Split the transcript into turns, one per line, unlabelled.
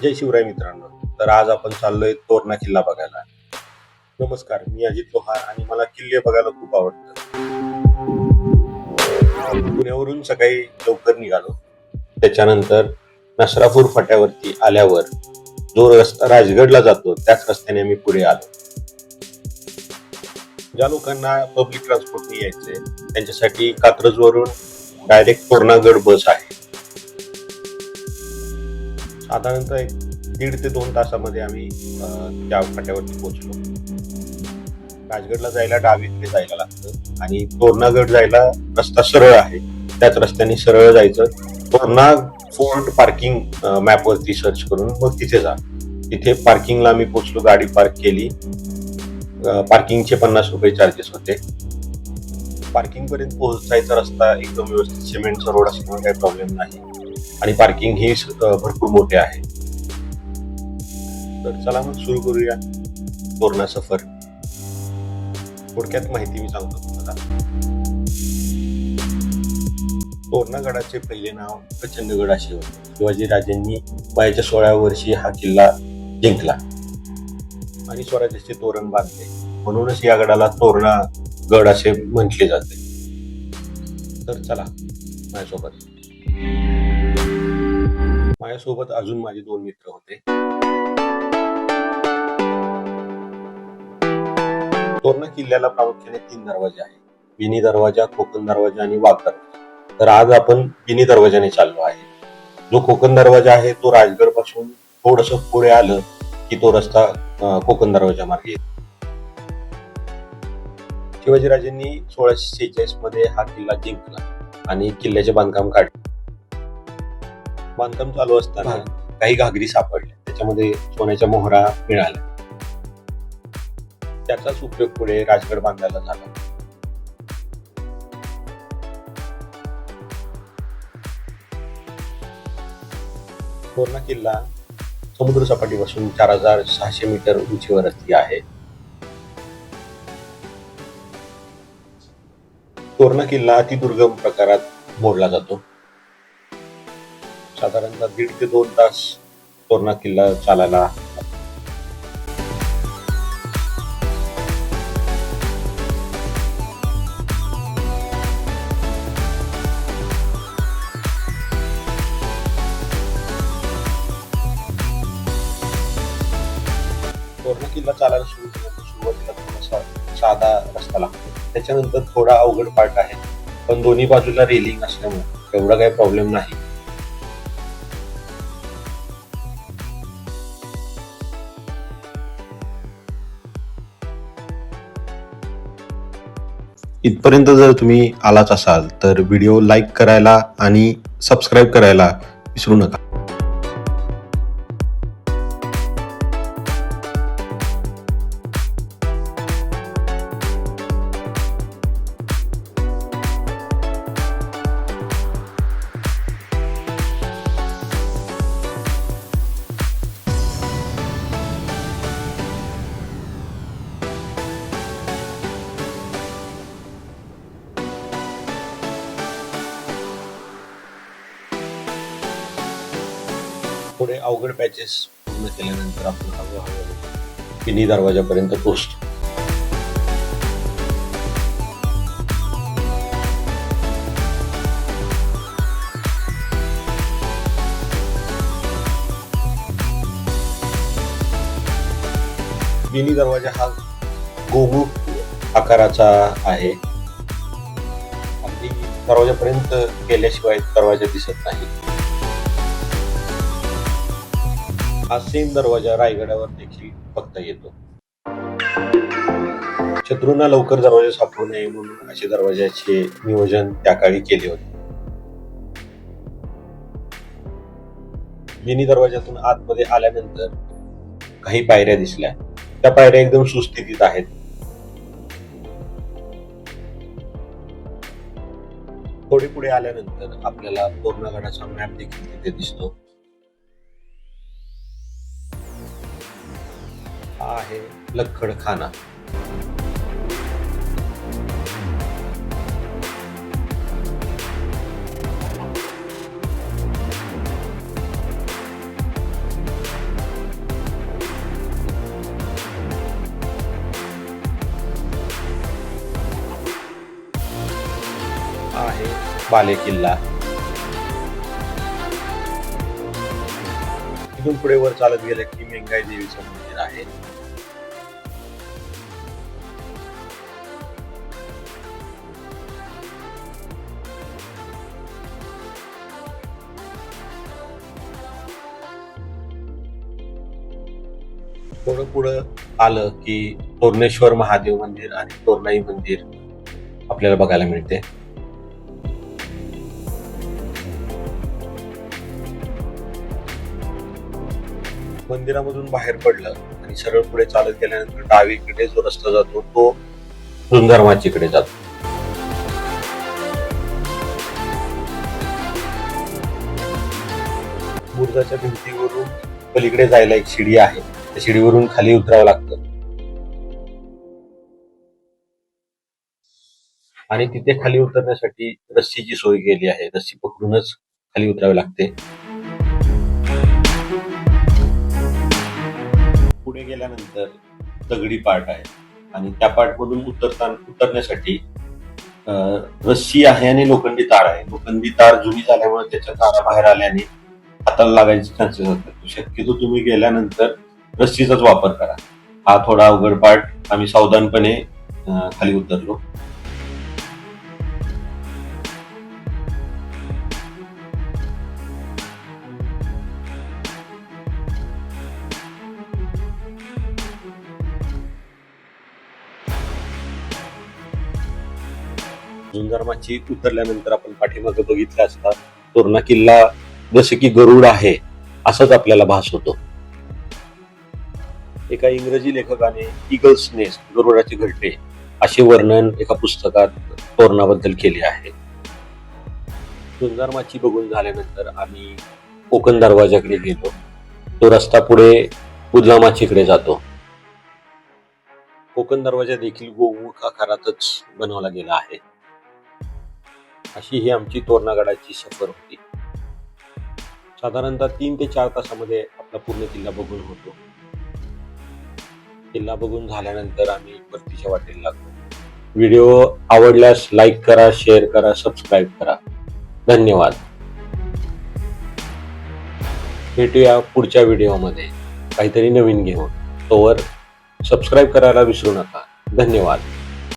जय शिवराय मित्रांनो. तर आज आपण चाललोय तोरणा किल्ला बघायला. नमस्कार, मी अजित लोहार आणि मला किल्ले बघायला खूप आवडतं. पुण्यावरून सकाळी लवकर निघालो. त्याच्यानंतर नसरापूर फाट्यावरती आल्यावर जो रस्ता राजगडला जातो त्याच रस्त्याने आम्ही पुढे आलो. ज्या लोकांना पब्लिक ट्रान्सपोर्टने यायचंय त्यांच्यासाठी कात्रजवरून डायरेक्ट तोरणागड बस आहे. साधारणतः 1.5 ते 2 तासामध्ये आम्ही त्या फाट्यावरती पोहोचलो. राजगडला जायला डावीकडे जायला लागतं आणि तोरणागड जायला रस्ता सरळ आहे. त्याच रस्त्याने सरळ जायचं. तोरणा फोर्ट पार्किंग मॅप वरती सर्च करून मग तिथे जा. तिथे पार्किंगला आम्ही पोहोचलो. गाडी पार्क केली. पार्किंगचे 50 रुपये चार्जेस होते. पार्किंग पर्यंत पोहोचायचा रस्ता एकदम व्यवस्थित सिमेंटचा रोड असल्यामुळे काही प्रॉब्लेम नाही आणि पार्किंग ही भरपूर मोठे आहे. तर चला मग सुरू करूया तोरणा सफर. थोडक्यात माहिती मी सांगतो तुम्हाला. तोरणागडाचे पहिले नाव प्रचंडगड असे होते. शिवाजी राजांनी वयाच्या 16व्या वर्षी हा किल्ला जिंकला आणि स्वराज्याचे तोरण बांधले. म्हणूनच या गडाला तोरणागड असे म्हटले जाते. तर चला माझ्यासोबत अजून माझे 2 मित्र होते. तोरणा किल्ल्याला प्रामुख्याने 3 दरवाजे आहेत. बिनी दरवाजा, कोकण दरवाजा आणि वाघ दरवाजा. तर आज आपण बिनी दरवाजाने चाललो आहे. जो कोकण दरवाजा आहे तो राजगड पासून थोडस पुढे आलं की तो रस्ता कोकण दरवाजा मार्गे येतो. शिवाजीराजांनी 1646 मध्ये हा किल्ला जिंकला आणि किल्ल्याचे बांधकाम काढले. बांधकाम चालू असताना काही घागरी सापडल्या. त्याच्यामध्ये सोन्याच्या मोहरा मिळाल्या. त्याचाच उपयोग पुढे राजगड बांधायला झाला. तोरणा किल्ला समुद्र सपाटीपासून 4600 मीटर उंचीवरती आहे. तोरणा किल्ला अतिदुर्गम प्रकारात मोडला जातो. साधारणतः 1.5 ते 2 तास तोरणा किल्ला चालायला. तोरणा किल्ला चालायला सुरू केल्यानंतर सुरुवातीला थोडासा साधा रस्ता लागतो. त्याच्यानंतर थोडा अवघड पार्ट आहे, पण दोन्ही बाजूला रेलिंग असल्यामुळे एवढा काही प्रॉब्लेम नाही. इथपर्यंत जर तुम्ही आलाच असाल तर व्हिडिओ लाईक करायला आणि सबस्क्राईब करायला विसरू नका. थोडे अवघड पॅचेस पूर्ण केल्यानंतर आपण हळूहळू बिनी दरवाजापर्यंत पोहोचतो. बिनी दरवाजा हा गोमुख आकाराचा आहे. अगदी दरवाजापर्यंत गेल्याशिवाय दरवाजा दिसत नाही. हा सेम दरवाजा रायगडावर देखील बघता येतो. शत्रूंना लवकर दरवाजा सापडू नये म्हणून असे दरवाजाचे नियोजन त्या काळी केले होते. बिनी दरवाजातून आतमध्ये आल्यानंतर काही पायऱ्या दिसल्या. त्या पायऱ्या एकदम सुस्थितीत आहेत. थोडे पुढे आल्यानंतर आपल्याला तोरणागडाचा मॅप देखील तिथे दिसतो. हा आहे लक्कडखाना. बाले किल्ला. इथून पुढे वर चालत गेलं की मेंगाई देवीचं मंदिर आहे. थोडं पुढं आलं की तोरणेश्वर महादेव मंदिर आणि तोरणाई मंदिर आपल्याला बघायला मिळते. मंदिरामधून बाहेर पडलं आणि सरळ पुढे चालत गेल्यानंतर डावीकडे जो रस्ता जातो तो झुंजारमाचीकडे जातो. बुरुजाच्या भिंतीवरून पलीकडे जायला एक शिडी आहे. त्या शिडीवरून खाली उतरावं लागतं आणि तिथे खाली उतरण्यासाठी रस्सीची सोय केली आहे. रस्सी पकडूनच खाली उतरावे लागते. पुढे गेल्यानंतर दगडी पाट आहे आणि त्या पाटमधून उतरण्यासाठी रस्सी आहे आणि लोखंडी तार आहे. लोखंडी तार जुनी झाल्यामुळे त्याच्या तारा बाहेर आल्याने हाताला लागायचे चान्सेस असतात. शक्यतो तुम्ही गेल्यानंतर रस्सीचाच वापर करा. हा थोडा अवघड पार्ट आम्ही सावधानपणे खाली उतरलो. झुंजारमाची उतरल्यानंतर आपण पाठीमागे बघितलं असता तोरणा किल्ला जसे की गरुड आहे असंच आपल्याला भास होतो. एका इंग्रजी लेखकाने ईगल्स नेस्ट गरुडाचे घरटे असे वर्णन एका पुस्तकात तोरणाबद्दल केले आहे. झुंजारमाची बघून झाल्यानंतर आम्ही कोकण दरवाजाकडे गेलो. तो रस्ता पुढे उदलामाचीकडे जातो. कोकण दरवाजा देखील गोमुख आकारातच बनवला गेला आहे. अशी ही आमची तोरणागडाची सफर होती. साधारणतः 3 ते 4 तासामध्ये आपला पूर्ण किल्ला बघून होतो. किल्ला बघून झाल्यानंतर आम्ही परतीच्या वाटेला लागलो. व्हिडिओ आवडल्यास लाईक करा, शेअर करा, सबस्क्राईब करा. धन्यवाद. भेटूया पुढच्या व्हिडिओमध्ये काहीतरी नवीन घेऊन. तोवर सबस्क्राईब करायला विसरू नका. धन्यवाद.